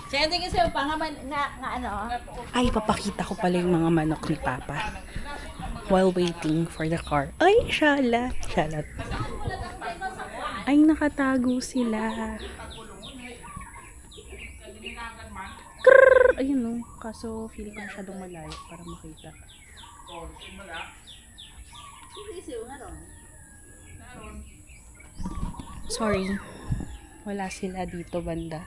Sige, tingin sa'yo pa nga ano. Ay, papakita ko pala yung mga manok ni Papa. While waiting for the car. Ay, shala. Shala. Ay, nakatago sila. Krrrr! Ayun no. Kaso, feeling ko masyadong malayo para makita. Sorry. Wala sila dito banda.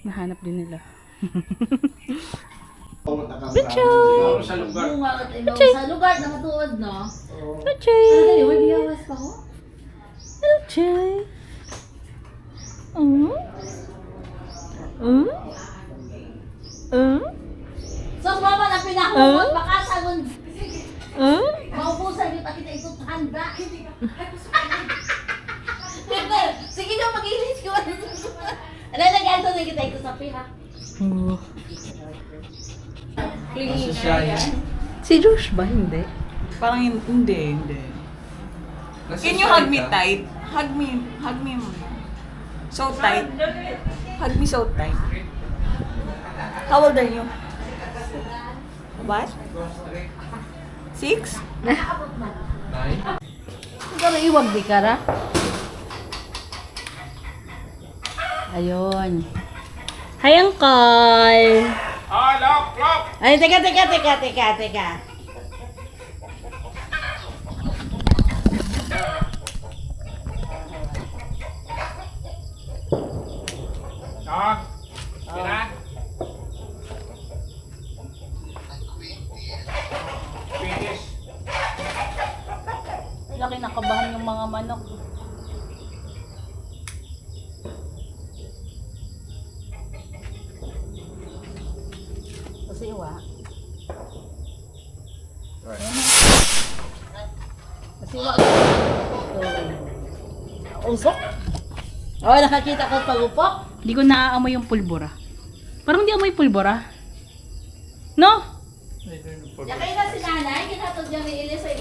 Nahanap din nila. Luchoy! Sa lugar na matuod, no? Luchoy! Wadiyawas pa ko? Luchoy! So, mama na pinahukot, baka sagon. Maubusan yung takita ito handa. Sige na, mag-ilis ko. Ano nag-anto na kita ito sa piha? Si Josh ba? Hindi. Parang hindi. Can you hug me tight? Hug me muna. So tight. Hug me so tight. How old are you? What? 6? Pero iwag di ka ra. Ayun. Hi, Uncle! Ay, teka. Laki nakabahan yung mga manok. Kasi iwa. Kasi iwa. Usok. Oh, nakakita ko pagupok. Hindi ko naaamoy yung pulbura. Parang hindi amoy pulbura. No? Yakay na si nanay, kinatod niya ni Elisa.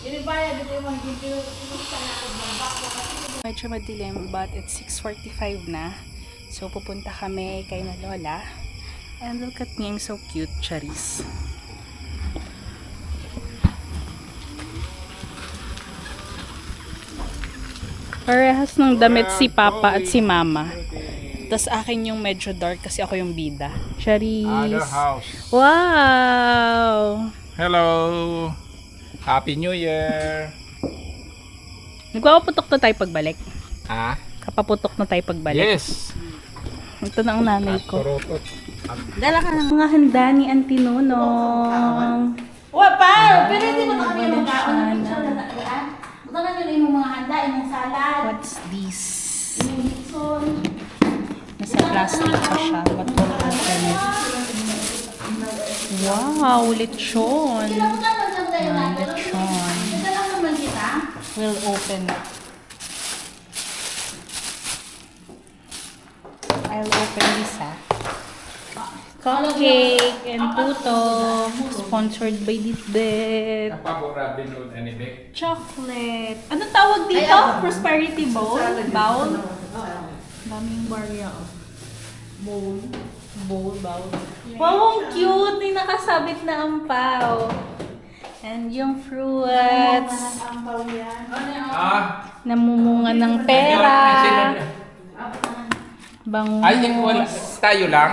Yung bayad dito yung mga ginto sa nakod ng bakla. Medyo madilim but it's 6:45 na. So pupunta kami kay na Lola. And look at me, I'm so cute, Charis. Parehas ng damit si Papa at si Mama. Tapos akin yung medyo dark kasi ako yung bida. Charis. House. Wow! Hello. Happy New Year. Nagpapaputok na tayo pagbalik. Ah? Kapaputok na tayo pagbalik. Yes. Ito na ang nanay ko. Turutot. Dala ka ng mga handa ni Auntie Nunong. Wapa! Pero hindi mo na kami magkaon ng picture na nakiaan. Buta na nila yung mga handa, yung salad, What's this? yung Nixon. Nasa plastic pa siya. But we'll open it. Wow, lechon. Kinabutan man lang tayo natin. Lechon. Ito lang naman kita. We'll open it. I'll open this cupcake and puto. Sponsored by Ditbet. Napabura binod anibig. Chocolate. Anong tawag dito? Prosperity bowl? Bowl? Daming barya. Bowl. Wow, ang cute! May nakasabit na ampaw. And yung fruits. Ah? Namumunga ng pera. Bangus. Ay, wala. Tayo lang?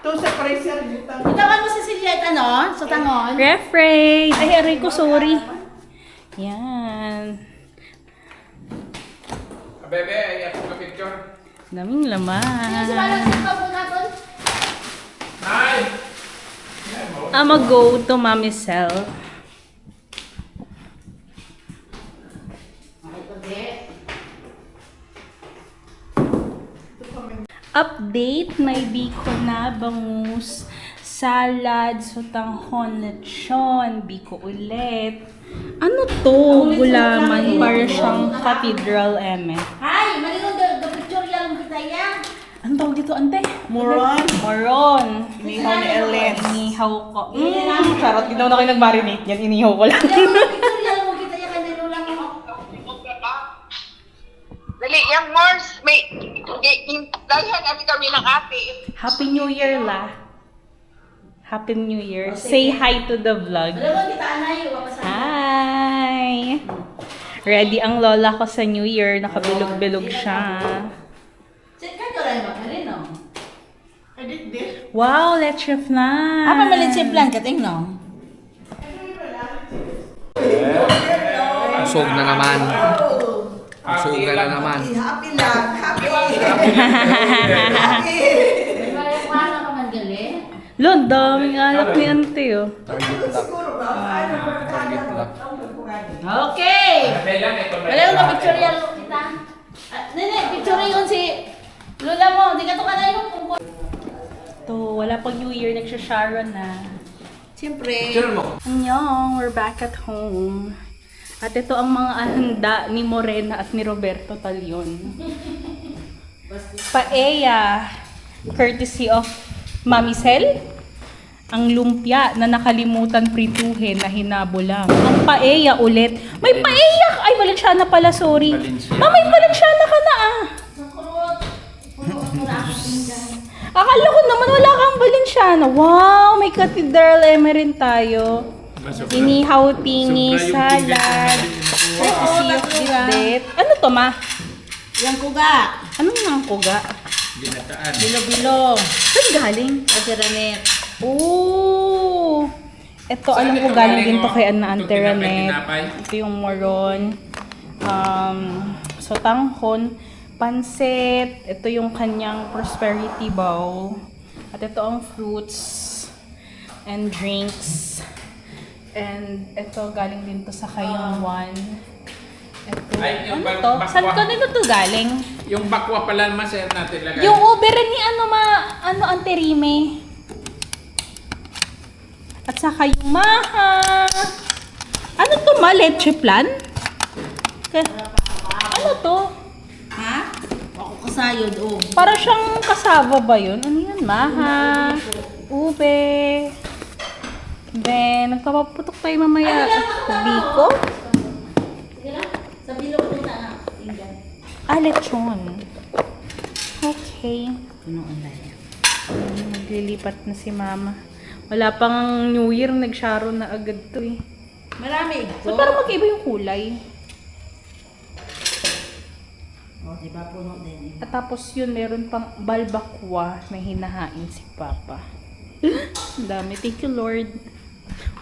Ito sa freezer dito. Itawan mo si Juliet, ano? Sa tangon. Refrain. Ay, aray ko, sorry. Yan. Bebe, ay ako ka picture. Daming laman. Sino lang sa tapo natin? Nay! I'ma go to Mommy's cell. Update, may biko na, bangus, salad, sotanghon, lechon, biko ulit. Ano to? Gulaman, para siyang cathedral, eme. Hi! Malingon the picture lang kita yan. Ano tawag dito, ante? Moron. Moron. Inihaw ni Ellen. Inihaw ko. Charot, hindi naman ako nag-marinate yan. Inihaw ko lang. Picture lang mo kita yan. Kanilo lang ako. Yang Mars, may, dalhan kami ng ate. Happy New Year, La. Happy New Year. Say hi to the vlog. Alam mo, kita anay, wapasan. Hi! Ready ang lola ko sa New Year. Nakabilog-bilog siya. Sit ka rin ba? Karin, no? Wow, leche flan. Apa malit si plan kating, no? Usog na naman. Usog na naman. Happy lang. Happy. May bayang mana ka man gali. Lon, daming anak ni ante, oh. Target lang. Okay! Kailan ito na Wala yung ka-picture yan, kita. Nene, picture yun si Lola mo. Di ka to ka na yung pungkol. To, wala pang New Year, nagsha-Sharon na. Siyempre. Picture mo. Annyeong, we're back at home. At ito ang mga handa ni Morena at ni Roberto Talion. Paella, courtesy of Mami Sel. Ang lumpia na nakalimutan prituhin na hinabo lang. Ang paella ulit. May paella! Ay, Valenciana pala, sorry. May Valenciana ka na ah. Akala ko naman wala kang Valenciana. Wow, may cathedral rin tayo. Inihaw tingi salad. Courtesy of Didit. Ano to, ma? Yung kuga. Anong nga kuga? Binataan. Bilo-bilo. Saan galing? Adiranet. Oh! Ito, alam ko ito galing galing, din to oh? kay Anna Itong Anteranet. tinapay? Ito yung moron. Sotanghon, pansit. Ito yung kanyang prosperity bowl. At ito ang fruits and drinks. And ito, galing din to sa Kayangwan. Ito, Ay, yung ano to? bakwa. Saan ko nito to galing? Yung bakwa pala naman sir natin lagay. Yung Uber ni ano Anterime. At saka yung maha. Ano to, ma? Leche plan? Ano to? Ha? Ako kasayod, oh. Para siyang kasava ba yun? Ano yan? Maha. Ube. Then, nagpapaputok tayo mamaya. Biko? Sige na. Sa bilog mo na. Tinggan. Lechon. Okay. Puno ang laya. Naglilipat na si mama. Wala pang New Year, nag-Sharon na agad to eh. Marami. So, parang mag-iba yung kulay. Oh, diba puno din. At tapos yun, meron pang balbakwa na hinahain si Papa. Ang dami. Thank you, Lord.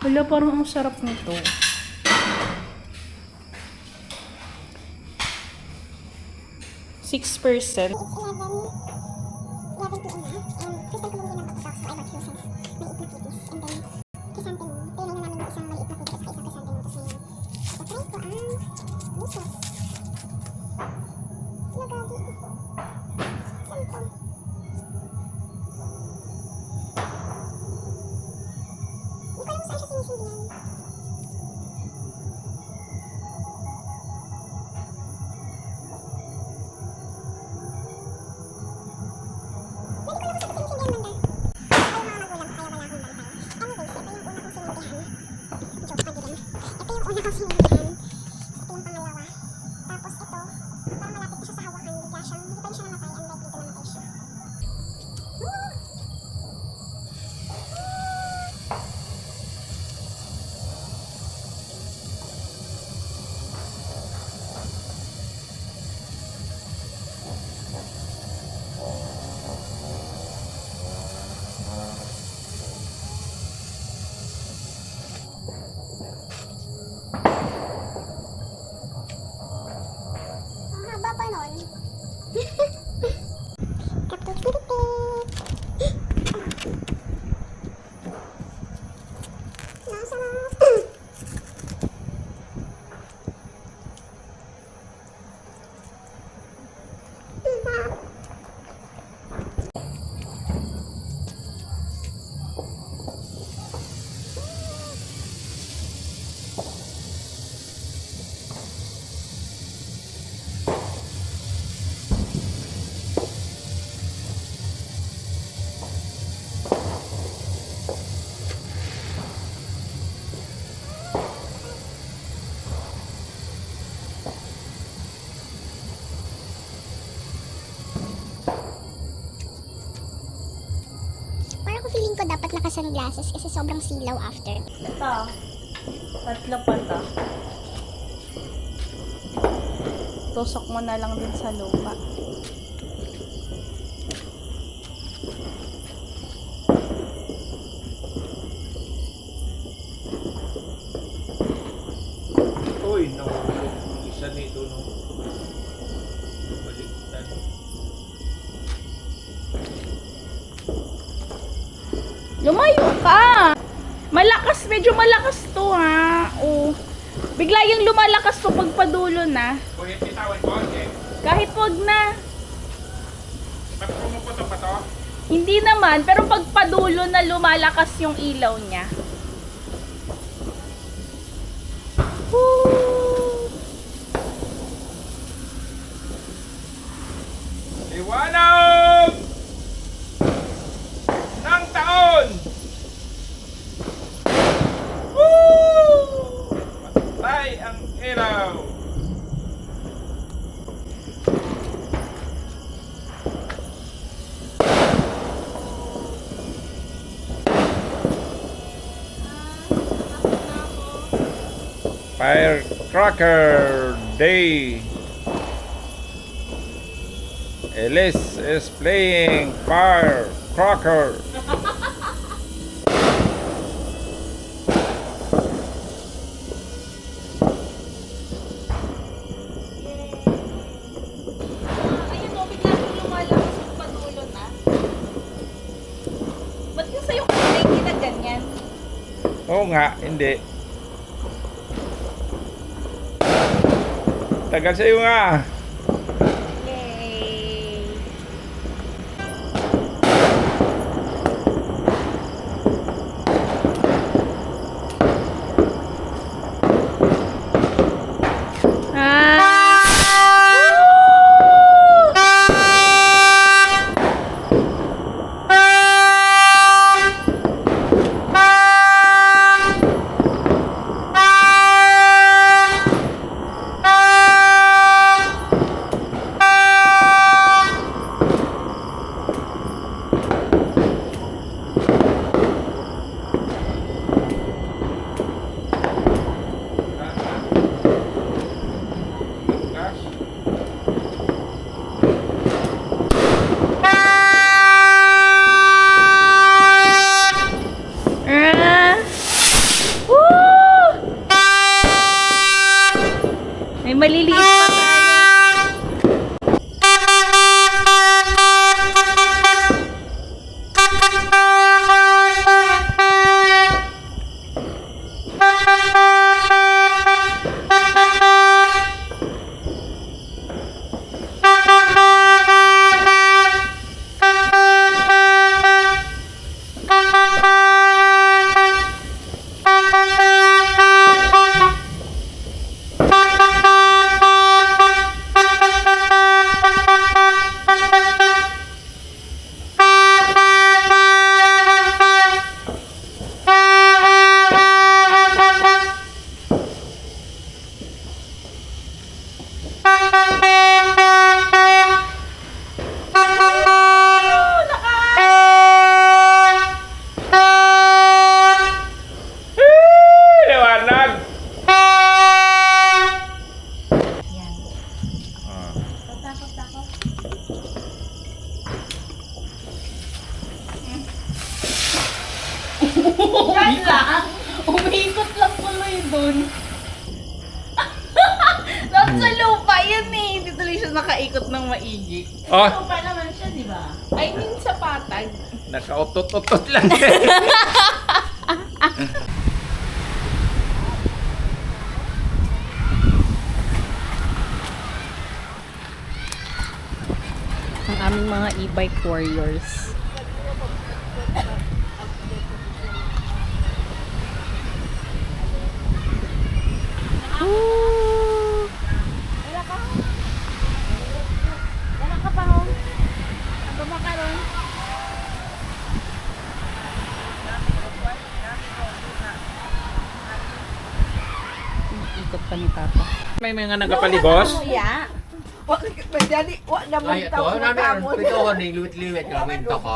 Wala, parang ang sarap nito. $6%. ko dapat naka-sunglasses kasi sobrang silaw after. Ito. Tatlo pa to. Tusok mo na lang din sa lupa. Uy, nahulog. Isa nito, no? Baliktad. Lumayo ka! Malakas, medyo malakas to ha. Oh. Bigla yung lumalakas to pagpadulo na. Kuya, bitawan ko, okay? Kahit wag na. Ba't pumuputok pa to? Hindi naman, pero pagpadulo na lumalakas yung ilaw niya. Woo! Liwanag! Ng taon! Woo! Patay ang ilaw! Firecracker Day. Elise is playing firecracker. Ayun o, bigla yung lumalakas yung padulo na. Ba't yung sa'yo kanina hindi na ganyan? Oo nga, hindi. Tagal sa'yo nga. Yay! May maliliit pa tayo. Liwanag! Yan. Takot. Yan lang. Umiikot lang tuloy dun. Nasa lupa yan eh. Hindi tuloy siya nakaikot ng maigi. Oh, Lupa naman siya, di ba? I mean sa patag. nakautot-utot lang. Ang aming mga e-bike warriors. Woo! Wala ka pa, ho? Ano ba ka ron? Ikot pa ni Papa. May mga nagapaligos? Yeah. Ay, ito, namin, pito ko ning liwit-liwit gawin to ko.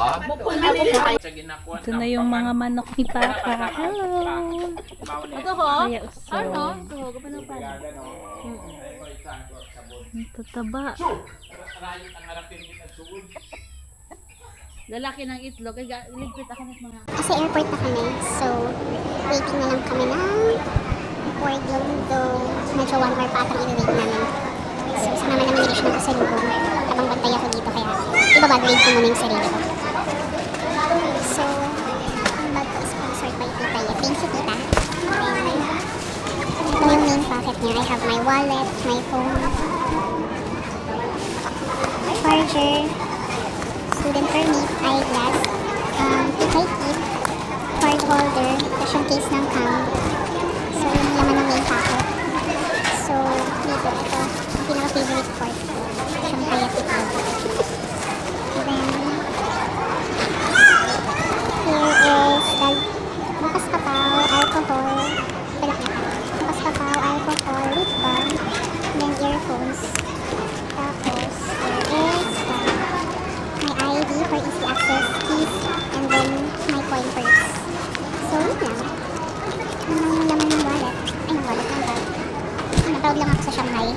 Ito na yung mga manok ni Papa. Hello! Ito ho? Kaya uso. Ano? Ito ho, kapano pa? Ang tataba. Lalaki ng itlog. Ay, ligpit ako ng mga... Kasi airport na kami, so waiting na lang kami ng boarding, though medyo 1 hour pa atang i-wait namin. So sama naman namin siya ng kasalubong habang bantay ako dito, kaya ibabag-grade ko muna yung sarili ko. So, ang bag ko is sponsored by Tita Ye. Thank you, Tita. Then, ito yung main pocket niya. I have my wallet, my phone, charger, student permit, eyeglass, tikay tip, card holder, tapos yung case ng cam. So, yun yung laman ng main packet. So, dito, ito, ang pinaka-favorite part. Siyang kaya itlog. Then, here is the bukas kapaw, alcohol, bukas kapaw, alcohol, lip balm, then earphones. Tapos, there is my ID for easy access, keys, and then my coin purse. So, yun lang. Ano yung laman ng wallet? Ay, ng wallet ng bag. Natawag lang ako sa Shanghai.